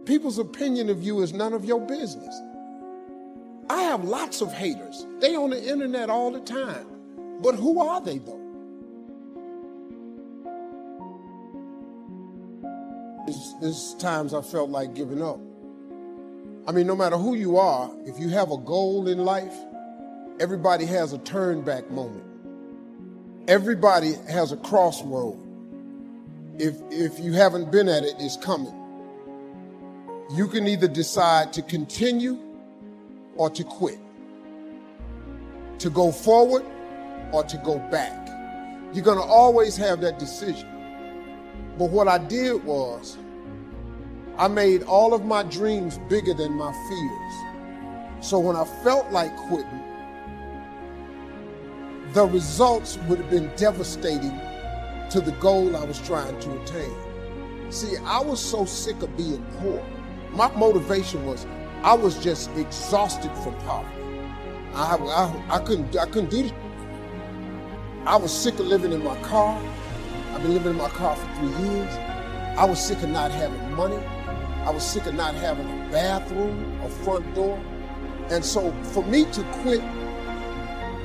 People's opinion of you is none of your business. I have lots of haters. They on the internet all the time. But who are they though? There's times I felt like giving up. I mean, no matter who you are, if you have a goal in life, everybody has a turn back moment. Everybody has a crossroad. If you haven't been at it, it's coming. You can either decide to continue or to quit, to go forward or to go back. You're gonna always have that decision. But what I did was, I made all of my dreams bigger than my fears. So when I felt like quitting, the results would have been devastating to the goal I was trying to attain. See, I was so sick of being poor. My motivation was, I was just exhausted from poverty. I couldn't do it. I was sick of living in my car. I've been living in my car for 3 years. I was sick of not having money. I was sick of not having a bathroom, a front door. And so for me to quit,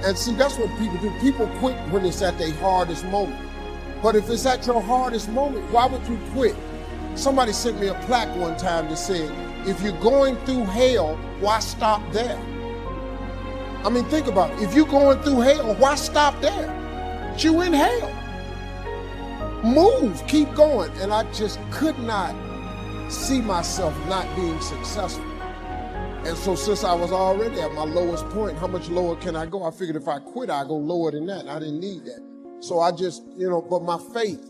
and see, that's what people do. People quit when it's at their hardest moment. But if it's at your hardest moment, why would you quit? Somebody sent me a plaque one time that said, if you're going through hell, why stop there? I mean, think about it. If you're going through hell, why stop there? You in hell. Move, keep going. And I just could not see myself not being successful. And so since I was already at my lowest point, how much lower can I go? I figured if I quit, I'd go lower than that. I didn't need that. So I just, but my faith,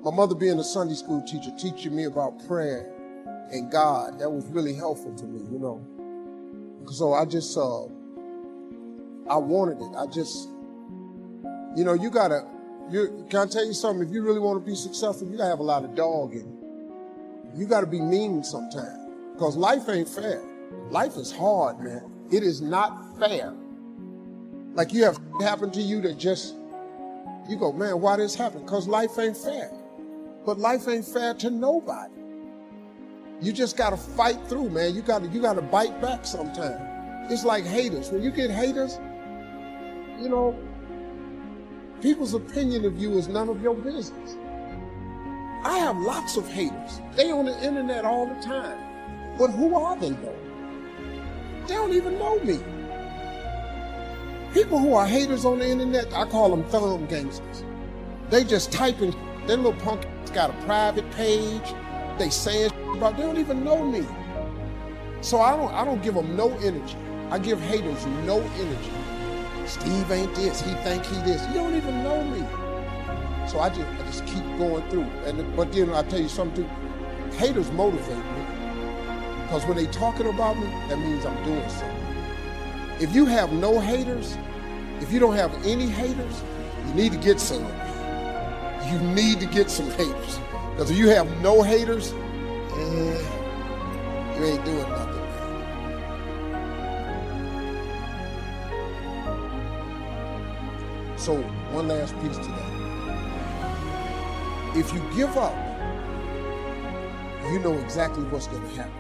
my mother being a Sunday school teacher, teaching me about prayer and God, that was really helpful to me, So I just, I wanted it. I just, can I tell you something? If you really want to be successful, you gotta have a lot of dog in you. You gotta be mean sometimes, because life ain't fair. Life is hard, man. It is not fair. Like you have happened to you that just, you go, man, why this happened? Because life ain't fair. But life ain't fair to nobody. You just gotta fight through, man. You gotta bite back sometimes. It's like haters. When you get haters, people's opinion of you is none of your business. I have lots of haters. They on the internet all the time. But who are they though? They don't even know me. People who are haters on the internet, I call them thumb gangsters. They just typing, their little punk got a private page. They saying about, they don't even know me. So I don't give them no energy. I give haters no energy. Steve ain't this, he think he this. You don't even know me. So I just keep going through. But then I tell you something too, haters motivate me. Because when they talking about me, that means I'm doing something. If you have no haters, if you don't have any haters, you need to get some. You need to get some haters. Because if you have no haters, you ain't doing nothing, man. So, one last piece to that. If you give up, you know exactly what's going to happen.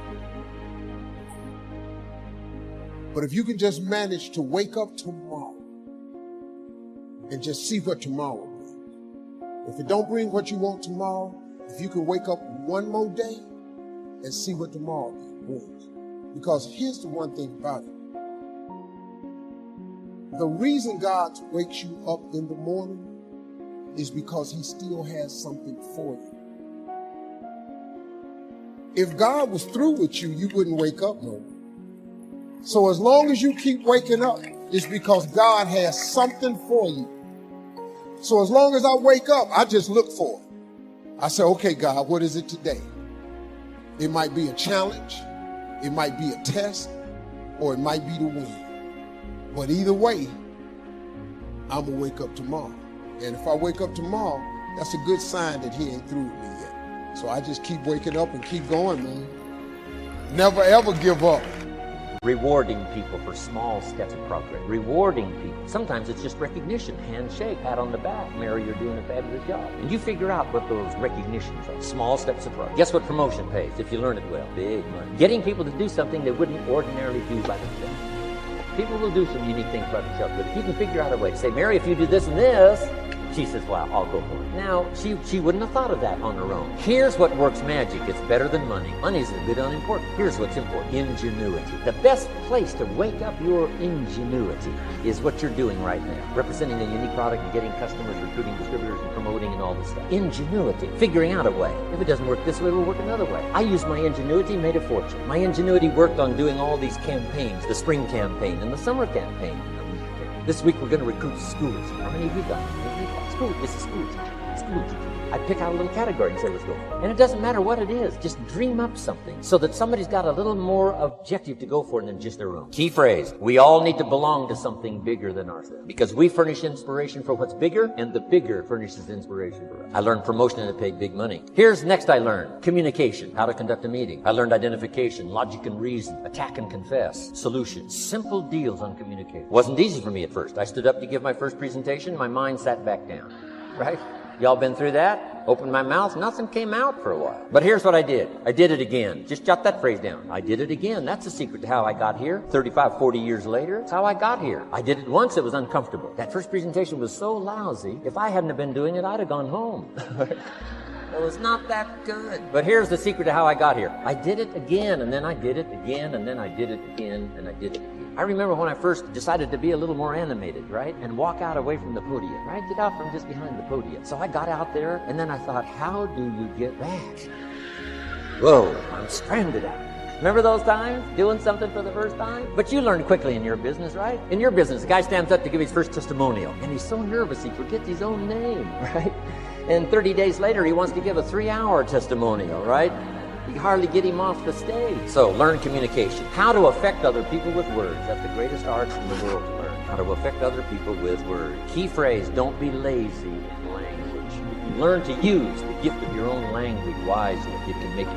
But if you can just manage to wake up tomorrow and just see what tomorrow brings. If it don't bring what you want tomorrow, if you can wake up one more day and see what tomorrow brings. Because here's the one thing about it. The reason God wakes you up in the morning is because he still has something for you. If God was through with you, you wouldn't wake up no more. So as long as you keep waking up, it's because God has something for you. So as long as I wake up, I just look for it. I say, okay, God, what is it today? It might be a challenge, it might be a test, or it might be the win. But either way, I'm gonna wake up tomorrow. And if I wake up tomorrow, that's a good sign that he ain't through with me yet. So I just keep waking up and keep going, man. Never ever give up. Rewarding people for small steps of progress. Rewarding people. Sometimes it's just recognition, handshake, pat on the back. Mary, you're doing a fabulous job. And you figure out what those recognitions are. Small steps of progress. Guess what promotion pays if you learn it well? Big money. Getting people to do something they wouldn't ordinarily do by themselves. People will do some unique things by themselves, but if you can figure out a way to say, Mary, if you do this and this, she says, well, I'll go for it. Now, she wouldn't have thought of that on her own. Here's what works magic. It's better than money. Money's a bit unimportant. Here's what's important. Ingenuity. The best place to wake up your ingenuity is what you're doing right now. Representing a unique product and getting customers, recruiting distributors, and promoting and all this stuff. Ingenuity. Figuring out a way. If it doesn't work this way, we'll work another way. I used my ingenuity, made a fortune. My ingenuity worked on doing all these campaigns. The spring campaign and the summer campaign. This week we're going to recruit a school teacher. How many of you got it? School. It's a school teacher. School teacher. I pick out a little category and say, let's go. And it doesn't matter what it is. Just dream up something so that somebody's got a little more objective to go for than just their own. Key phrase. We all need to belong to something bigger than ourselves because we furnish inspiration for what's bigger and the bigger furnishes inspiration for us. I learned promotion and it paid big money. Here's next I learned. Communication. How to conduct a meeting. I learned identification, logic and reason, attack and confess, solutions. Simple deals on communication. Wasn't easy for me at first. I stood up to give my first presentation. My mind sat back down. Right? Y'all been through that? Opened my mouth, nothing came out for a while. But here's what I did. I did it again. Just jot that phrase down. I did it again. That's the secret to how I got here. 35, 40 years later, it's how I got here. I did it once, it was uncomfortable. That first presentation was so lousy, if I hadn't have been doing it, I'd have gone home. It was not that good. But here's the secret to how I got here. I did it again, and then I did it again, and then I did it again, and I did it again. I remember when I first decided to be a little more animated, right? And walk out away from the podium, right? Get out from just behind the podium. So I got out there, and then I thought, how do you get back? Whoa, I'm stranded out. Remember those times? Doing something for the first time? But you learn quickly in your business, right? In your business, the guy stands up to give his first testimonial, and he's so nervous he forgets his own name, right? And 30 days later, he wants to give a 3-hour testimonial, right? You hardly get him off the stage. So learn communication. How to affect other people with words. That's the greatest art in the world to learn. How to affect other people with words. Key phrase, don't be lazy in language. If you learn to use the gift of your own language wisely, it can make you...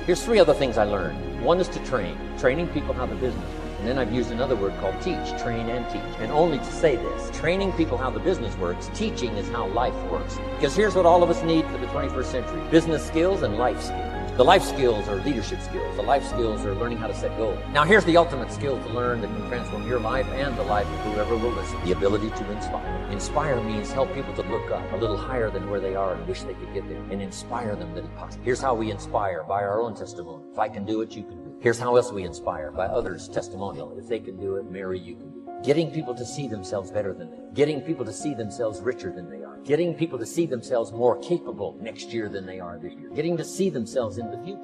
Here's 3 other things I learned. One is to train. Training people how the business works. And then I've used another word called teach. Train and teach. And only to say this. Training people how the business works. Teaching is how life works. Because here's what all of us need for the 21st century. Business skills and life skills. The life skills are leadership skills. The life skills are learning how to set goals. Now here's the ultimate skill to learn that can transform your life and the life of whoever will listen. The ability to inspire. Inspire means help people to look up a little higher than where they are and wish they could get there. And inspire them that it's possible. Here's how we inspire, by our own testimony. If I can do it, you can do it. Here's how else we inspire, by others' testimonial. If they can do it, Mary, you can do it. Getting people to see themselves better than they are. Getting people to see themselves richer than they are. Getting people to see themselves more capable next year than they are this year. Getting to see themselves in the future.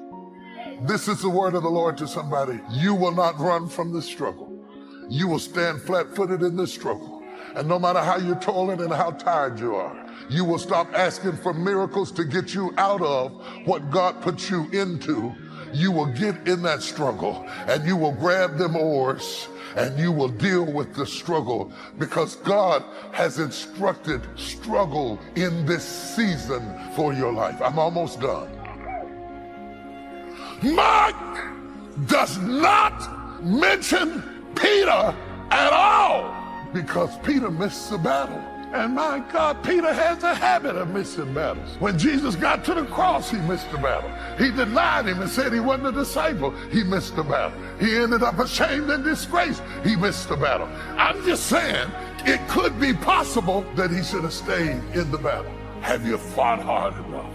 This is the word of the Lord to somebody. You will not run from the struggle. You will stand flat-footed in the struggle. And no matter how you're toiling and how tired you are, you will stop asking for miracles to get you out of what God put you into. You will get in that struggle and you will grab them oars and you will deal with the struggle, because God has instructed struggle in this season for your life. I'm almost done. Mark does not mention Peter at all, because Peter missed the battle. And my God, Peter has a habit of missing battles. When Jesus got to the cross, he missed the battle. He denied him and said he wasn't a disciple. He missed the battle. He ended up ashamed and disgraced. He missed the battle. I'm just saying, it could be possible that he should have stayed in the battle. Have you fought hard enough?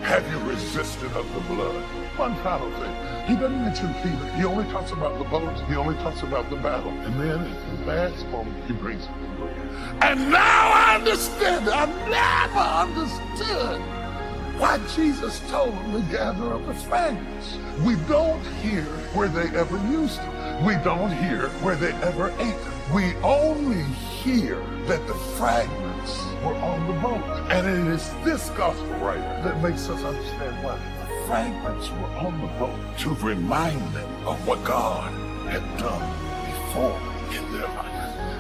Have you resisted of the blood? One final thing. He doesn't mention Peter. He only talks about the boats. He only talks about the battle. And then at the last moment, he brings up the bread. And now I understand it. I never understood why Jesus told them to gather up the fragments. We don't hear where they ever used them. We don't hear where they ever ate them. We only hear that the fragments were on the boat. And it is this gospel writer that makes us understand why. Fragments were on the boat to remind them of what God had done before in their life.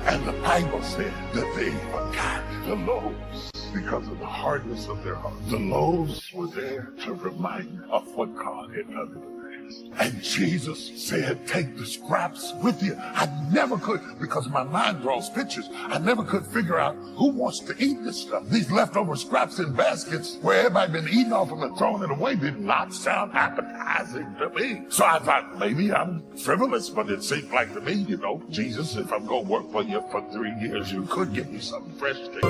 And the Bible said that they forgot the loaves because of the hardness of their heart. The loaves were there to remind them of what God had done in the past. And Jesus said, take the scraps with you. I never could, because my mind draws pictures, I never could figure out who wants to eat this stuff. These leftover scraps in baskets where everybody been eating off them and throwing it away did not sound appetizing to me. So I thought, maybe I'm frivolous, but it seemed like to me, Jesus, if I'm going to work for you for 3 years, you could give me something fresh to eat.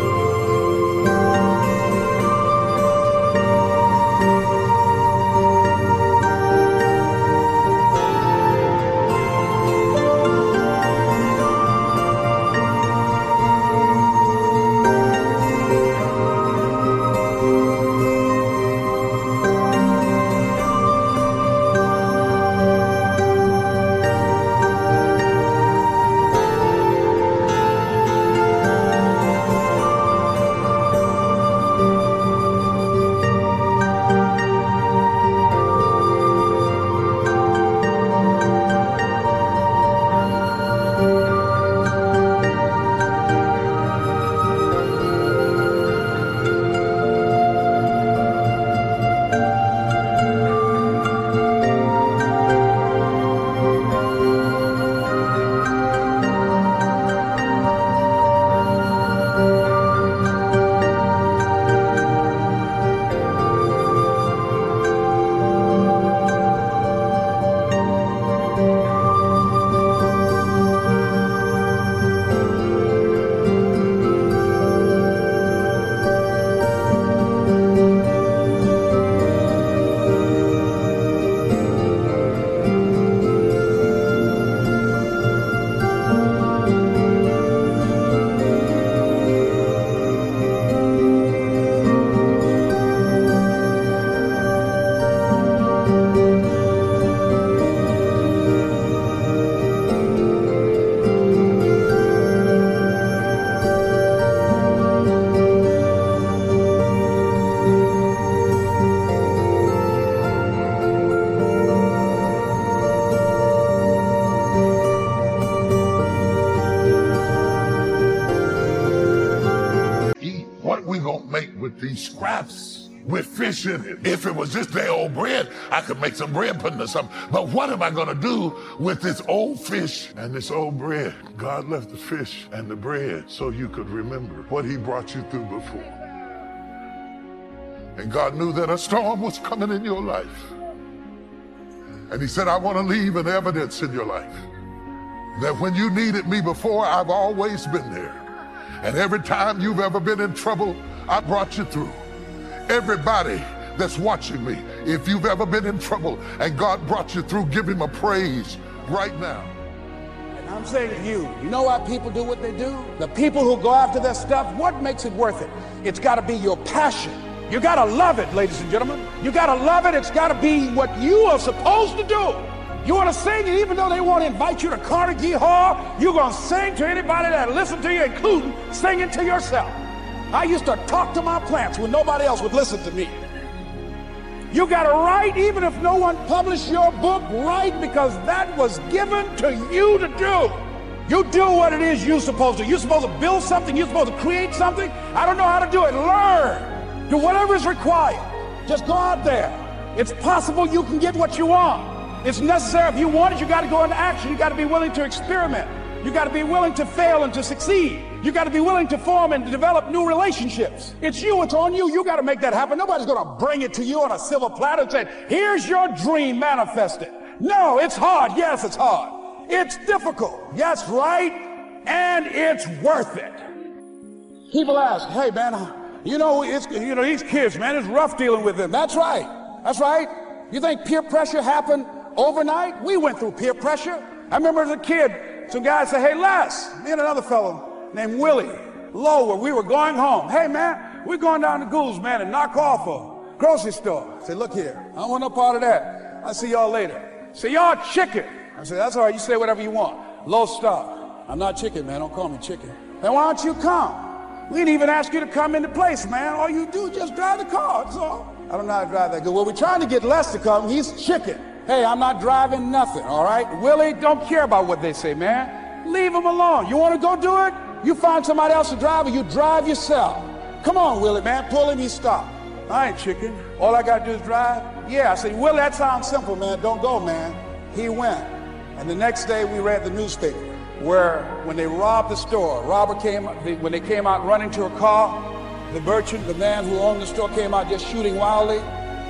With these scraps with fish in it. If it was just their old bread, I could make some bread pudding or something. But what am I going to do with this old fish and this old bread? God left the fish and the bread so you could remember what he brought you through before. And God knew that a storm was coming in your life. And he said, I want to leave an evidence in your life that when you needed me before, I've always been there. And every time you've ever been in trouble, I brought you through. Everybody that's watching me, if you've ever been in trouble and God brought you through, give him a praise right now. And I'm saying to you, you know why people do what they do? The people who go after their stuff, what makes it worth it? It's got to be your passion. You got to love it, ladies and gentlemen. You got to love it. It's got to be what you are supposed to do. You want to sing, and even though they want to invite you to Carnegie Hall, you're going to sing to anybody that listens to you, including singing to yourself. I used to talk to my plants when nobody else would listen to me. You got to write, even if no one published your book, write, because that was given to you to do. You do what it is you're supposed to. You're supposed to build something. You're supposed to create something. I don't know how to do it. Learn. Do whatever is required. Just go out there. It's possible you can get what you want. It's necessary. If you want it, you got to go into action. You got to be willing to experiment. You got to be willing to fail and to succeed. You got to be willing to form and to develop new relationships. It's you. It's on you. You got to make that happen. Nobody's going to bring it to you on a silver platter and say, here's your dream, manifest it. No, it's hard. Yes, it's hard. It's difficult. Yes, right. And it's worth it. People ask, hey, man, these kids, man, it's rough dealing with them. That's right. That's right. You think peer pressure happened overnight? We went through peer pressure. I remember as a kid, some guys said, hey, Les, me and another fellow named Willie Lower, we were going home. Hey, man, we're going down to Goulds, man, and knock off a grocery store. I said, look here, I don't want no part of that. I'll see y'all later. Say, y'all chicken. I said, that's all right, you say whatever you want. Low stop. I'm not chicken, man, don't call me chicken. Then why don't you come? We didn't even ask you to come into place, man. All you do is just drive the car, that's all. I don't know how to drive that good. Well, we're trying to get Les to come. He's chicken. Hey, I'm not driving nothing, all right? Willie, don't care about what they say, man. Leave him alone. You want to go do it? You find somebody else to drive, or you drive yourself. Come on, Willie, man. Pull him, he stop. I ain't chicken. All I got to do is drive? Yeah. I said, Willie, that sounds simple, man. Don't go, man. He went. And the next day, we read the newspaper where when they robbed the store, when they came out running to a car, the merchant, the man who owned the store, came out just shooting wildly,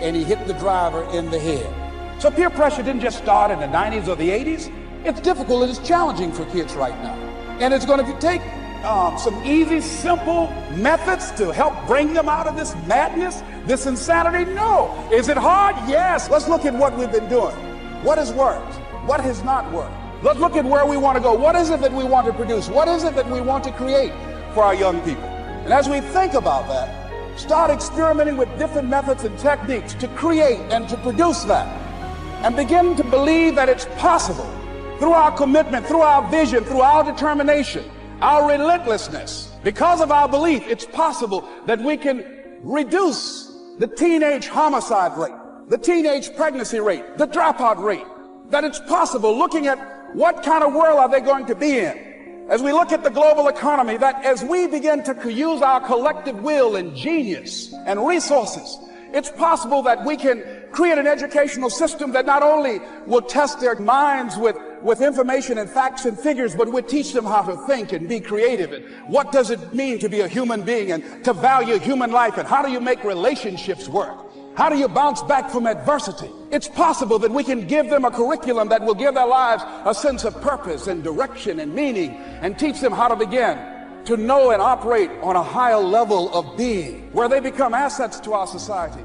and he hit the driver in the head. So peer pressure didn't just start in the 90s or the 80s. It's difficult and it's challenging for kids right now. And it's going to take some easy, simple methods to help bring them out of this madness, this insanity. No. Is it hard? Yes. Let's look at what we've been doing. What has worked? What has not worked? Let's look at where we want to go. What is it that we want to produce? What is it that we want to create for our young people? And as we think about that, start experimenting with different methods and techniques to create and to produce that. And begin to believe that it's possible through our commitment, through our vision, through our determination, our relentlessness. Because of our belief, it's possible that we can reduce the teenage homicide rate, the teenage pregnancy rate, the dropout rate. That it's possible, looking at what kind of world are they going to be in. As we look at the global economy, that as we begin to use our collective will and genius and resources, it's possible that we can create an educational system that not only will test their minds with information and facts and figures, but will teach them how to think and be creative. And what does it mean to be a human being and to value human life? And how do you make relationships work? How do you bounce back from adversity? It's possible that we can give them a curriculum that will give their lives a sense of purpose and direction and meaning, and teach them how to begin to know and operate on a higher level of being, where they become assets to our society.